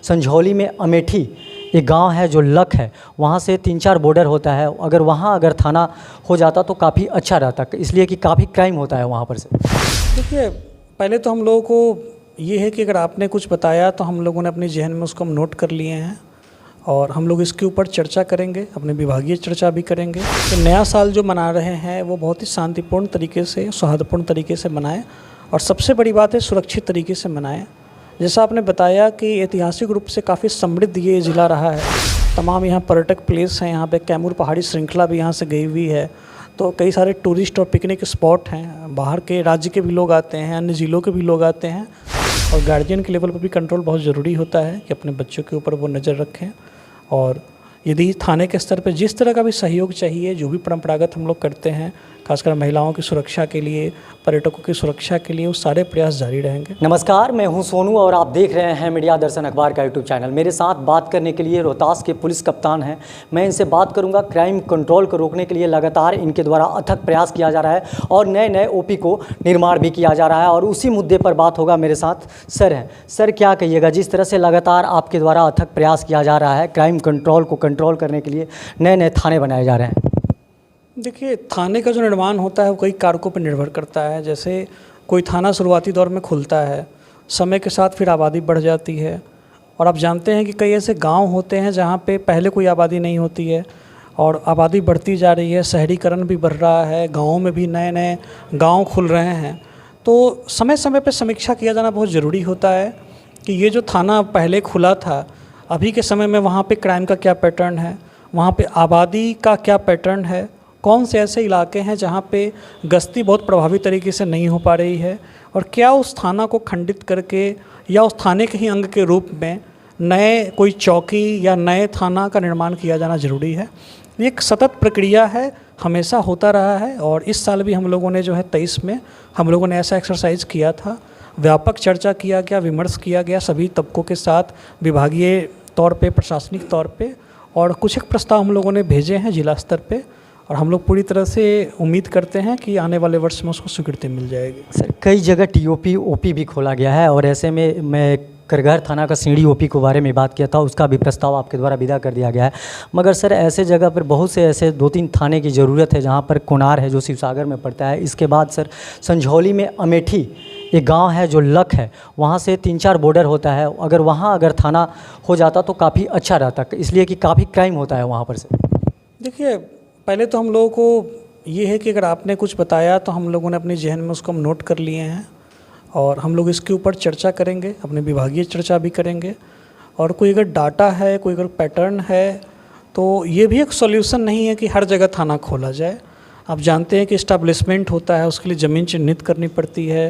संझौली में अमेठी एक गांव है जो लक है, वहाँ से 3-4 बॉर्डर होता है। अगर थाना हो जाता तो काफ़ी अच्छा रहता, इसलिए कि काफ़ी क्राइम होता है वहाँ पर से। देखिए, पहले तो हम लोगों को ये है कि अगर आपने कुछ बताया तो हम लोगों ने अपनी जहन में उसको हम नोट कर लिए हैं और हम लोग इसके ऊपर चर्चा करेंगे, अपने विभागीय चर्चा भी करेंगे। तो नया साल जो मना रहे हैं वो बहुत ही शांतिपूर्ण तरीके से, सौहार्दपूर्ण तरीके से मनाएं और सबसे बड़ी बात है सुरक्षित तरीके से मनाएं। जैसा आपने बताया कि ऐतिहासिक रूप से काफ़ी समृद्ध ये ज़िला रहा है, तमाम यहाँ पर्यटक प्लेस हैं, यहाँ पे कैमूर पहाड़ी श्रृंखला भी यहाँ से गई हुई है, तो कई सारे टूरिस्ट और पिकनिक स्पॉट हैं, बाहर के राज्य के भी लोग आते हैं, अन्य ज़िलों के भी लोग आते हैं। और गार्जियन के लेवल पर भी कंट्रोल बहुत ज़रूरी होता है कि अपने बच्चों के ऊपर वो नज़र रखें। और यदि थाने के स्तर पर जिस तरह का भी सहयोग चाहिए, जो भी परंपरागत हम लोग करते हैं, खासकर महिलाओं की सुरक्षा के लिए, पर्यटकों की सुरक्षा के लिए, वो सारे प्रयास जारी रहेंगे। नमस्कार, मैं हूं सोनू और आप देख रहे हैं मीडिया दर्शन अखबार का यूट्यूब चैनल। मेरे साथ बात करने के लिए रोहतास के पुलिस कप्तान हैं। मैं इनसे बात करूंगा क्राइम कंट्रोल को रोकने के लिए लगातार इनके द्वारा अथक प्रयास किया जा रहा है और नए नए ओपी को निर्माण भी किया जा रहा है और उसी मुद्दे पर बात होगा। मेरे साथ सर हैं। सर, क्या कहिएगा, जिस तरह से लगातार आपके द्वारा अथक प्रयास किया जा रहा है क्राइम कंट्रोल को कंट्रोल करने के लिए नए नए थाने बनाए जा रहे हैं? देखिए, थाने का जो निर्माण होता है वो कई कारकों पर निर्भर करता है। जैसे कोई थाना शुरुआती दौर में खुलता है, समय के साथ फिर आबादी बढ़ जाती है और आप जानते हैं कि कई ऐसे गांव होते हैं जहां पे पहले कोई आबादी नहीं होती है और आबादी बढ़ती जा रही है, शहरीकरण भी बढ़ रहा है, गाँवों में भी नए नए गाँव खुल रहे हैं। तो समय समय पर समीक्षा किया जाना बहुत ज़रूरी होता है कि ये जो थाना पहले खुला था, अभी के समय में वहाँ पर क्राइम का क्या पैटर्न है, वहाँ पर आबादी का क्या पैटर्न है, कौन से ऐसे इलाके हैं जहाँ पे गश्ती बहुत प्रभावी तरीके से नहीं हो पा रही है और क्या उस थाना को खंडित करके या उस थाने के ही अंग के रूप में नए कोई चौकी या नए थाना का निर्माण किया जाना ज़रूरी है। ये एक सतत प्रक्रिया है, हमेशा होता रहा है और इस साल भी हम लोगों ने जो है 23 में हम लोगों ने ऐसा एक्सरसाइज किया था। व्यापक चर्चा किया गया, विमर्श किया गया सभी तबकों के साथ, विभागीय तौर पर, प्रशासनिक तौर पर, और कुछ एक प्रस्ताव हम लोगों ने भेजे हैं जिला स्तर पर और हम लोग पूरी तरह से उम्मीद करते हैं कि आने वाले वर्ष में उसको स्वीकृति मिल जाएगी। सर, कई जगह टीओपी ओपी भी खोला गया है और ऐसे में मैं करगहर थाना का सीढ़ी ओपी के बारे में बात किया था, उसका भी प्रस्ताव आपके द्वारा विदा कर दिया गया है। मगर सर, ऐसे जगह पर बहुत से ऐसे 2-3 थाने की ज़रूरत है जहाँ पर कोनार है जो शिवसागर में पड़ता है। इसके बाद सर, संझौली में अमेठी एक गांव है जो लक है, वहाँ से 3-4 बॉर्डर होता है। अगर थाना हो जाता तो काफ़ी अच्छा रहता, इसलिए कि काफ़ी क्राइम होता है वहाँ पर से। देखिए, पहले तो हम लोगों को ये है कि अगर आपने कुछ बताया तो हम लोगों ने अपनी जहन में उसको हम नोट कर लिए हैं और हम लोग इसके ऊपर चर्चा करेंगे, अपने विभागीय चर्चा भी करेंगे। और कोई अगर डाटा है, कोई अगर पैटर्न है, तो ये भी एक सॉल्यूशन नहीं है कि हर जगह थाना खोला जाए। आप जानते हैं कि इस्टेब्लिशमेंट होता है, उसके लिए ज़मीन चिन्हित करनी पड़ती है,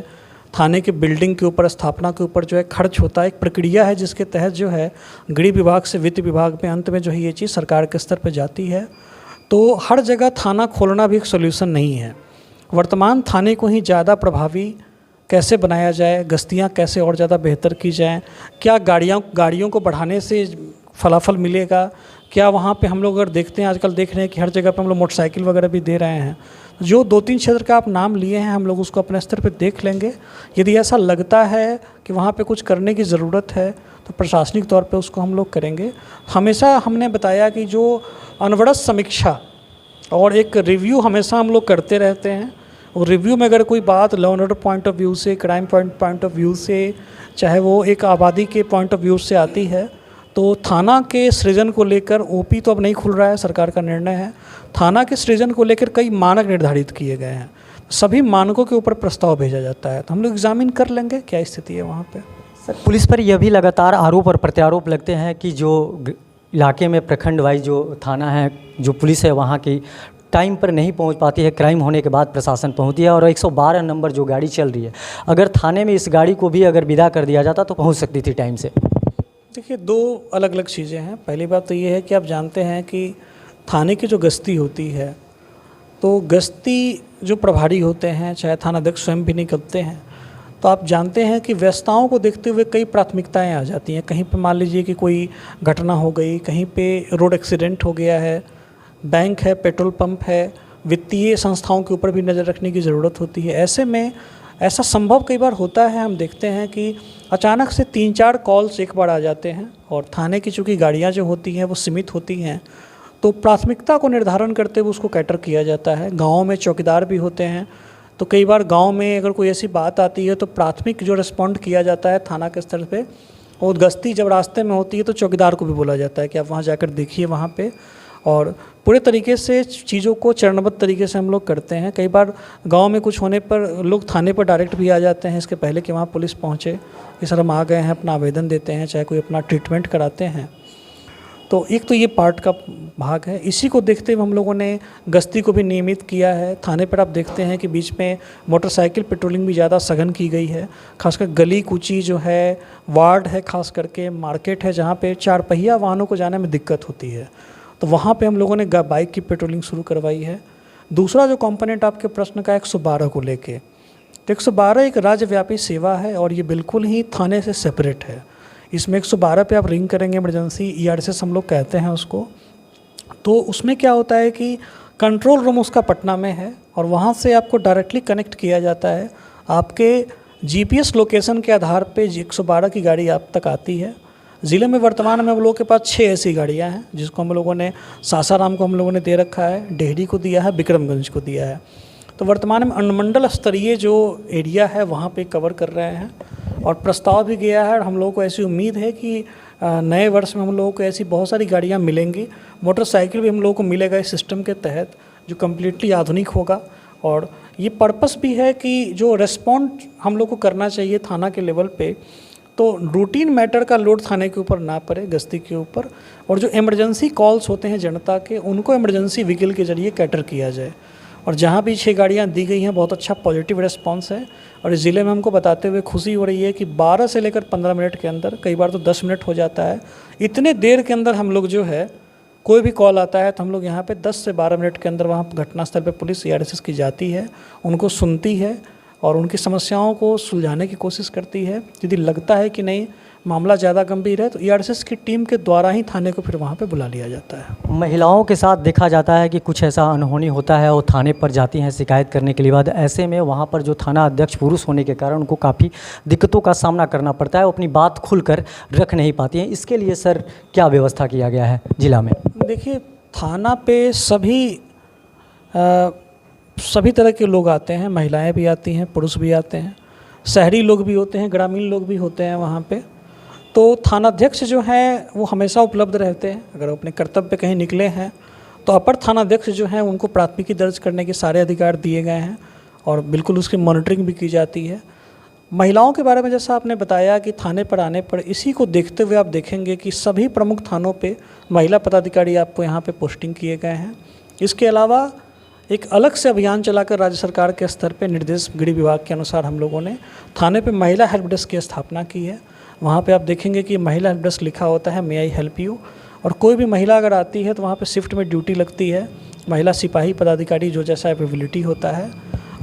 थाने के बिल्डिंग के ऊपर, स्थापना के ऊपर जो है खर्च होता है। एक प्रक्रिया है जिसके तहत जो है गृह विभाग से वित्त विभाग में अंत में जो है ये चीज़ सरकार के स्तर पर जाती है। तो हर जगह थाना खोलना भी एक सॉल्यूशन नहीं है। वर्तमान थाने को ही ज़्यादा प्रभावी कैसे बनाया जाए, गश्तियाँ कैसे और ज़्यादा बेहतर की जाएं, क्या गाड़ियों को बढ़ाने से फलाफल मिलेगा, क्या वहाँ पे हम लोग अगर देखते हैं, आजकल देख रहे हैं कि हर जगह पे हम लोग मोटरसाइकिल वगैरह भी दे रहे हैं। जो 2-3 क्षेत्र का आप नाम लिए हैं, हम लोग उसको अपने स्तर पे देख लेंगे। यदि ऐसा लगता है कि वहाँ पे कुछ करने की ज़रूरत है तो प्रशासनिक तौर पे उसको हम लोग करेंगे। हमेशा हमने बताया कि जो अनवरत समीक्षा और एक रिव्यू हमेशा हम लोग करते रहते हैं। और रिव्यू में अगर कोई बात law and order point of view से, क्राइम पॉइंट ऑफ व्यू से, चाहे वो एक आबादी के पॉइंट ऑफ व्यू से आती है, तो थाना के सृजन को लेकर ओपी तो अब नहीं खुल रहा है, सरकार का निर्णय है। थाना के सृजन को लेकर कई मानक निर्धारित किए गए हैं, सभी मानकों के ऊपर प्रस्ताव भेजा जाता है, तो हम लोग एग्जामिन कर लेंगे क्या स्थिति है वहाँ पे। सर, पुलिस पर यह भी लगातार आरोप और प्रत्यारोप लगते हैं कि जो इलाके में प्रखंड वाइज जो थाना है, जो पुलिस है वहाँ की टाइम पर नहीं पहुंच पाती है, क्राइम होने के बाद प्रशासन पहुंचती है और 112 नंबर जो गाड़ी चल रही है, अगर थाने में इस गाड़ी को भी अगर विदा कर दिया जाता तो पहुंच सकती थी टाइम से। देखिए, 2 अलग अलग चीज़ें हैं। पहली बात तो ये है कि आप जानते हैं कि थाने की जो गश्ती होती है, तो गश्ती जो प्रभारी होते हैं, चाहे थानाध्यक्ष स्वयं भी निकलते हैं, तो आप जानते हैं कि व्यस्तताओं को देखते हुए कई प्राथमिकताएं आ जाती हैं। कहीं पे मान लीजिए कि कोई घटना हो गई, कहीं पे रोड एक्सीडेंट हो गया है, बैंक है, पेट्रोल पंप है, वित्तीय संस्थाओं के ऊपर भी नज़र रखने की ज़रूरत होती है। ऐसे में ऐसा संभव कई बार होता है, हम देखते हैं कि अचानक से 3-4 कॉल्स एक बार आ जाते हैं और थाने की चूँकि गाड़ियाँ जो होती हैं वो सीमित होती हैं, तो प्राथमिकता को निर्धारण करते हुए उसको कैटर किया जाता है। गाँव में चौकीदार भी होते हैं, तो कई बार गांव में अगर कोई ऐसी बात आती है तो प्राथमिक जो रिस्पॉन्ड किया जाता है थाना के स्तर पे, और गश्ती जब रास्ते में होती है तो चौकीदार को भी बोला जाता है कि आप वहाँ जाकर देखिए वहाँ पे, और पूरे तरीके से चीज़ों को चरणबद्ध तरीके से हम लोग करते हैं। कई बार गांव में कुछ होने पर लोग थाने पर डायरेक्ट भी आ जाते हैं इसके पहले कि वहाँ पुलिस पहुँचे कि सर हम आ गए हैं, अपना आवेदन देते हैं, चाहे कोई अपना ट्रीटमेंट कराते हैं। तो एक तो ये पार्ट का भाग है। इसी को देखते हुए हम लोगों ने गश्ती को भी नियमित किया है। थाने पर आप देखते हैं कि बीच में मोटरसाइकिल पेट्रोलिंग भी ज़्यादा सघन की गई है, खासकर गली कूची जो है, वार्ड है, खास करके मार्केट है जहाँ पे 4 पहिया वाहनों को जाने में दिक्कत होती है, तो वहाँ पे हम लोगों ने बाइक की पेट्रोलिंग शुरू करवाई है। दूसरा जो कंपोनेंट आपके प्रश्न का 112 को लेके, तो 112 एक राज्यव्यापी सेवा है और ये बिल्कुल ही थाने से सेपरेट है। इसमें 112 पे आप रिंग करेंगे, इमरजेंसी ERCS हम लोग कहते हैं उसको, तो उसमें क्या होता है कि कंट्रोल रूम उसका पटना में है और वहाँ से आपको डायरेक्टली कनेक्ट किया जाता है। आपके GPS लोकेशन के आधार पे 112 की गाड़ी आप तक आती है। ज़िले में वर्तमान में हम लोगों के पास 6 ऐसी गाड़ियाँ हैं, जिसको हम लोगों ने सासाराम को हम लोगों ने दे रखा है, डेहरी को दिया है, विक्रमगंज को दिया है। तो वर्तमान में अनुमंडल स्तरीय जो एरिया है वहाँ पे कवर कर रहे हैं और प्रस्ताव भी गया है, और हम लोगों को ऐसी उम्मीद है कि नए वर्ष में हम लोगों को ऐसी बहुत सारी गाड़ियाँ मिलेंगी। मोटरसाइकिल भी हम लोगों को मिलेगा इस सिस्टम के तहत, जो कम्प्लीटली आधुनिक होगा। और ये पर्पस भी है कि जो रेस्पॉन्ड हम लोग को करना चाहिए थाना के लेवल पे, तो रूटीन मैटर का लोड थाने के ऊपर ना पड़े, गश्ती के ऊपर, और जो इमरजेंसी कॉल्स होते हैं जनता के, उनको इमरजेंसी व्हीकल के जरिए कैटर किया जाए। और जहाँ भी 6 गाड़ियाँ दी गई हैं, बहुत अच्छा पॉजिटिव रिस्पांस है। और इस ज़िले में हमको बताते हुए खुशी हो रही है कि 12 से लेकर 15 मिनट के अंदर, कई बार तो 10 मिनट हो जाता है, इतने देर के अंदर हम लोग जो है, कोई भी कॉल आता है तो हम लोग यहाँ पे 10 से 12 मिनट के अंदर वहाँ घटनास्थल पे पुलिस ERCS की जाती है, उनको सुनती है और उनकी समस्याओं को सुलझाने की कोशिश करती है। यदि लगता है कि नहीं मामला ज़्यादा गंभीर है तो ERCS की टीम के द्वारा ही थाने को फिर वहाँ पे बुला लिया जाता है। महिलाओं के साथ देखा जाता है कि कुछ ऐसा अनहोनी होता है, वो थाने पर जाती हैं शिकायत करने के लिए बाद, ऐसे में वहाँ पर जो थाना अध्यक्ष पुरुष होने के कारण उनको काफ़ी दिक्कतों का सामना करना पड़ता है, वो अपनी बात खुलकर रख नहीं पाती हैं। इसके लिए सर क्या व्यवस्था किया गया है जिला में? देखिए, थाना पे सभी तरह के लोग आते हैं, महिलाएं भी आती हैं, पुरुष भी आते हैं, शहरी लोग भी होते हैं, ग्रामीण लोग भी होते हैं वहाँ पे। तो थानाध्यक्ष जो हैं वो हमेशा उपलब्ध रहते हैं। अगर अपने कर्तव्य पे कहीं निकले हैं तो अपर थानाध्यक्ष जो हैं उनको प्राथमिकी दर्ज करने के सारे अधिकार दिए गए हैं और बिल्कुल उसकी मॉनिटरिंग भी की जाती है। महिलाओं के बारे में जैसा आपने बताया कि थाने पर आने पर, इसी को देखते हुए आप देखेंगे कि सभी प्रमुख थानों पे महिला पदाधिकारी आपको यहाँ पे पोस्टिंग किए गए हैं। इसके अलावा एक अलग से अभियान चलाकर राज्य सरकार के स्तर पे निर्देश गृह विभाग के अनुसार हम लोगों ने थाने पे महिला हेल्प डेस्क की स्थापना की है। वहाँ पे आप देखेंगे कि महिला हेल्प डेस्क लिखा होता है मे आई हेल्प यू, और कोई भी महिला अगर आती है तो वहाँ पे शिफ्ट में ड्यूटी लगती है, महिला सिपाही पदाधिकारी जो जैसा एबिलिटी होता है,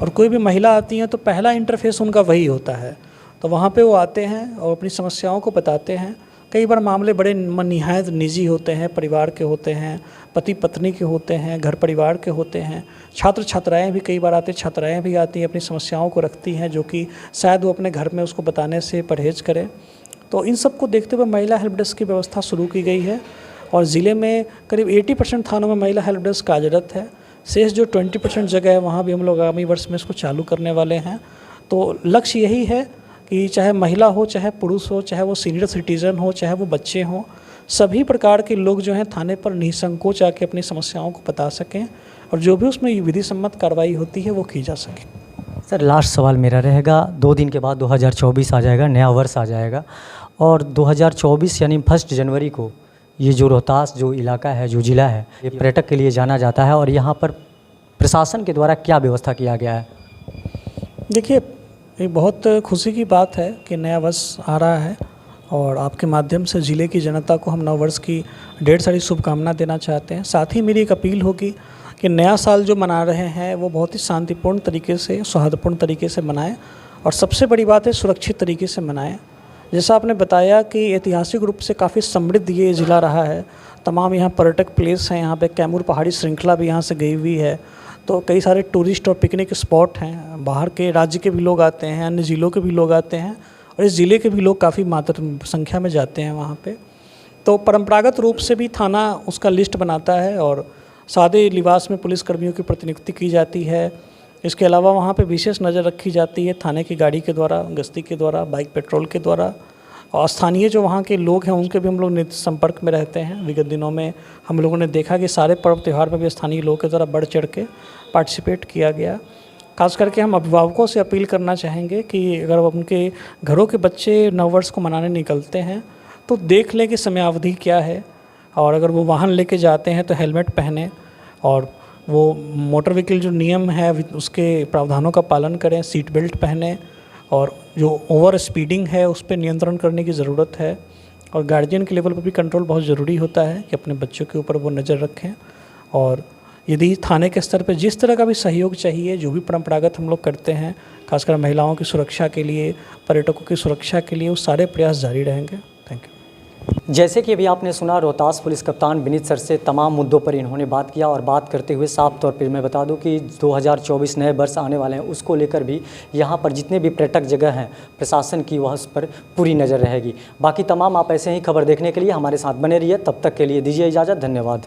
और कोई भी महिला आती हैं तो पहला इंटरफेस उनका वही होता है। तो वहाँ पे वो आते हैं और अपनी समस्याओं को बताते हैं। कई बार मामले बड़े निहायत निजी होते हैं, परिवार के होते हैं, पति पत्नी के होते हैं, घर परिवार के होते हैं, छात्र छात्राएं भी कई बार आते, छात्राएं भी आती हैं, अपनी समस्याओं को रखती हैं, जो कि शायद वो अपने घर में उसको बताने से परहेज करें। तो इन सब को देखते हुए महिला हेल्प डेस्क की व्यवस्था शुरू की गई है और ज़िले में करीब 80% थानों में महिला हेल्प डेस्क कार्यरत है। शेष जो 20% जगह है वहाँ भी हम लोग आगामी वर्ष में इसको चालू करने वाले हैं। तो लक्ष्य यही है कि चाहे महिला हो, चाहे पुरुष हो, चाहे वो सीनियर सिटीज़न हो, चाहे वो बच्चे हों, सभी प्रकार के लोग जो हैं थाने पर निसंकोच आके अपनी समस्याओं को बता सकें और जो भी उसमें विधि सम्मत कार्रवाई होती है वो की जा सके। सर लास्ट सवाल मेरा रहेगा, 2 दिन के बाद 2024 आ जाएगा, नया वर्ष आ जाएगा, और 2024 यानी 1 जनवरी को ये जो रोहतास जो इलाका है, जो ज़िला है, ये पर्यटक के लिए जाना जाता है, और यहाँ पर प्रशासन के द्वारा क्या व्यवस्था किया गया है? देखिए, ये बहुत खुशी की बात है कि नया वर्ष आ रहा है और आपके माध्यम से ज़िले की जनता को हम नव वर्ष की ढेर सारी शुभकामना देना चाहते हैं। साथ ही मेरी एक अपील होगी कि नया साल जो मना रहे हैं वो बहुत ही शांतिपूर्ण तरीके से, सौहार्दपूर्ण तरीके से मनाएं और सबसे बड़ी बात है सुरक्षित तरीके से मनाएं। जैसा आपने बताया कि ऐतिहासिक रूप से काफ़ी समृद्ध ये ज़िला रहा है, तमाम यहाँ पर्यटक प्लेस हैं, यहाँ पे कैमूर पहाड़ी श्रृंखला भी यहाँ से गई हुई है, तो कई सारे टूरिस्ट और पिकनिक स्पॉट हैं, बाहर के राज्य के भी लोग आते हैं, अन्य ज़िलों के भी लोग आते हैं और इस ज़िले के भी लोग काफ़ी मात्रा संख्या में जाते हैं वहाँ पे। तो परंपरागत रूप से भी थाना उसका लिस्ट बनाता है और सादे लिबास में पुलिसकर्मियों की प्रतिनियुक्ति की जाती है। इसके अलावा वहाँ पे विशेष नज़र रखी जाती है थाने की गाड़ी के द्वारा, गश्ती के द्वारा, बाइक पेट्रोल के द्वारा, और स्थानीय जो वहाँ के लोग हैं उनके भी हम लोग नित्य संपर्क में रहते हैं। विगत दिनों में हम लोगों ने देखा कि सारे पर्व त्यौहार में भी स्थानीय लोगों के द्वारा बढ़ चढ़ के पार्टिसिपेट किया गया। खास करके हम अभिभावकों से अपील करना चाहेंगे कि अगर उनके घरों के बच्चे नववर्ष को मनाने निकलते हैं तो देख लें कि समयावधि क्या है, और अगर वो वाहन लेके जाते हैं तो हेलमेट पहनें और वो मोटर व्हीकल जो नियम है उसके प्रावधानों का पालन करें, सीट बेल्ट पहनें, और जो ओवर स्पीडिंग है उस पर नियंत्रण करने की ज़रूरत है। और गार्जियन के लेवल पर भी कंट्रोल बहुत ज़रूरी होता है कि अपने बच्चों के ऊपर वो नज़र रखें। और यदि थाने के स्तर पर जिस तरह का भी सहयोग चाहिए, जो भी परंपरागत हम लोग करते हैं, खासकर महिलाओं की सुरक्षा के लिए, पर्यटकों की सुरक्षा के लिए, वो सारे प्रयास जारी रहेंगे। Thank you. जैसे कि अभी आपने सुना रोहतास पुलिस कप्तान विनीत सर से तमाम मुद्दों पर इन्होंने बात किया, और बात करते हुए साफ तौर पर मैं बता दूं कि 2024 नए वर्ष आने वाले हैं, उसको लेकर भी यहाँ पर जितने भी पर्यटक जगह हैं प्रशासन की वह उस पर पूरी नज़र रहेगी। बाकी तमाम आप ऐसे ही खबर देखने के लिए हमारे साथ बने रहिए। तब तक के लिए दीजिए इजाज़त। धन्यवाद।